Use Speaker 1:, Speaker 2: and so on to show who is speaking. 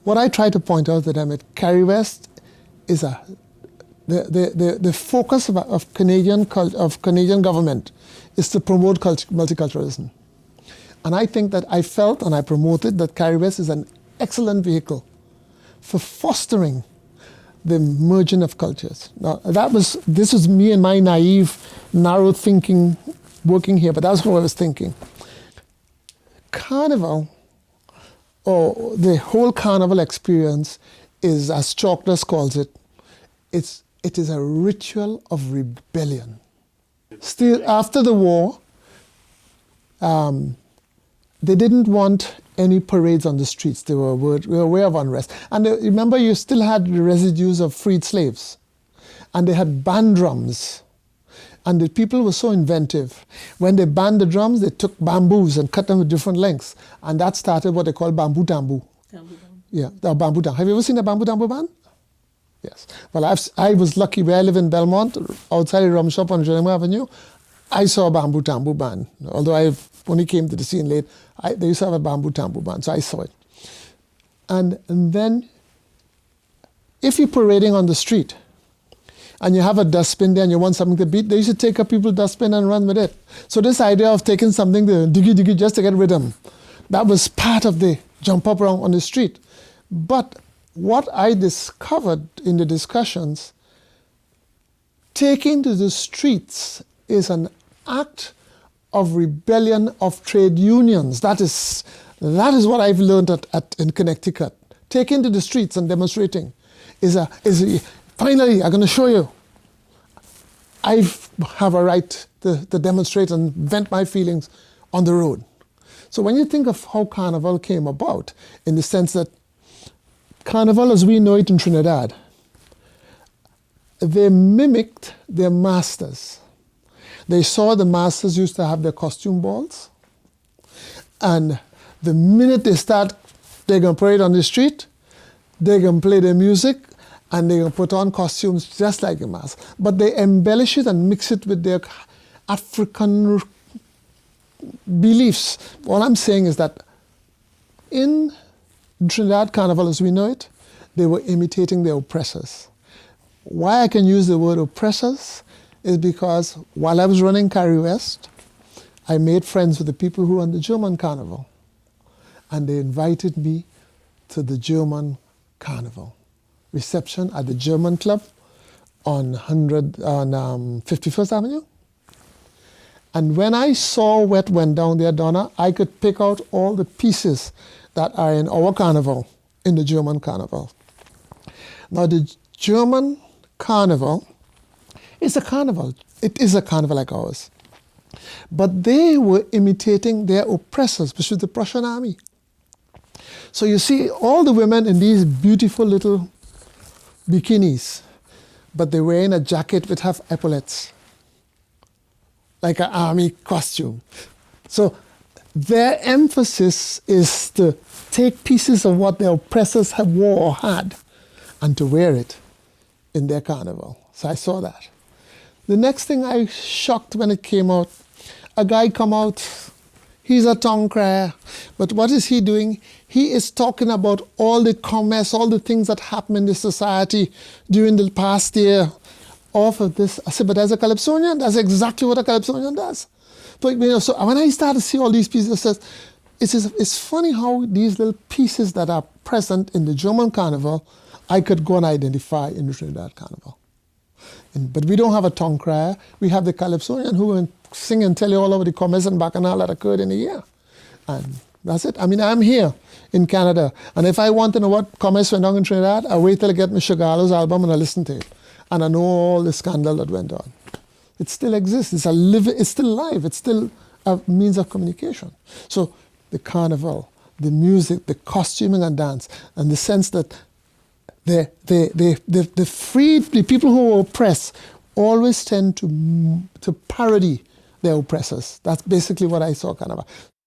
Speaker 1: what I try to point out to them at Cariwest is the focus of Canadian government is to promote multiculturalism. And I think that I felt and I promoted that Cariwest is an excellent vehicle for fostering the merging of cultures. Now, this was me and my naive, narrow thinking working here, but that's what I was thinking. Carnival, or the whole Carnival experience, is, as Chalkless calls it, it is a ritual of rebellion. Still, after the war, they didn't want any parades on the streets. They were aware of unrest. And remember, you still had the residues of freed slaves. And they had band drums. And the people were so inventive. When they banned the drums, they took bamboos and cut them with different lengths. And that started what they call bamboo tambu. Yeah, the bamboo tambu. Have you ever seen a bamboo tambu band? Yes. Well, I was lucky where I live in Belmont, outside a rum shop on Geronimo Avenue. I saw a bamboo tambu band. Although I only came to the scene late, they used to have a bamboo tambu band, so I saw it. And then, if you're parading on the street, and you have a dustbin there and you want something to beat, they used to take up people's dustbin and run with it. So this idea of taking something to diggy just to get rhythm, that was part of the jump up around on the street. But what I discovered in the discussions, taking to the streets is an act of rebellion of trade unions. That is what I've learned in Connecticut. Taking to the streets and demonstrating is finally, I'm going to show you. I have a right to demonstrate and vent my feelings on the road. So when you think of how Carnival came about, in the sense that Carnival as we know it in Trinidad, they mimicked their masters. They saw the masters used to have their costume balls. And the minute they start, they're going to parade on the street, they're going to play their music, and they're going to put on costumes just like a mask. But they embellish it and mix it with their African beliefs. All I'm saying is that in Trinidad Carnival as we know it, they were imitating their oppressors. Why I can use the word oppressors is because while I was running Cariwest, I made friends with the people who run the German Carnival. And they invited me to the German Carnival reception at the German Club on 51st Avenue. And when I saw what went down there, Donna, I could pick out all the pieces that are in our carnival, in the German Carnival. Now, the German Carnival is a carnival. It is a carnival like ours. But they were imitating their oppressors, which was the Prussian army. So you see all the women in these beautiful little bikinis, but they're wearing a jacket with half epaulets, like an army costume. So their emphasis is to take pieces of what their oppressors have wore or had and to wear it in their carnival. So I saw that. The next thing I shocked when it came out, a guy come out, he's a tongue crier, but what is he doing? He is talking about all the commerce, all the things that happen in the society during the past year off of this. I said, but as a Calypsonian, that's exactly what a Calypsonian does. But, so when I started to see all these pieces, it's funny how these little pieces that are present in the German Carnival, I could go and identify in the Trinidad Carnival. But we don't have a tongue crier. We have the Calypsonian who will sing and tell you all over the commerce and bacchanal that occurred in a year. And that's it. I mean, I'm here in Canada. And if I want to know what commerce went on in Trinidad, I wait till I get Mr. Gallo's album and I listen to it. And I know all the scandal that went on. It still exists. It's still live. It's still a means of communication. So the carnival, the music, the costuming and dance, and the sense that the people who are oppressed always tend to parody their oppressors. That's basically what I saw Carnival.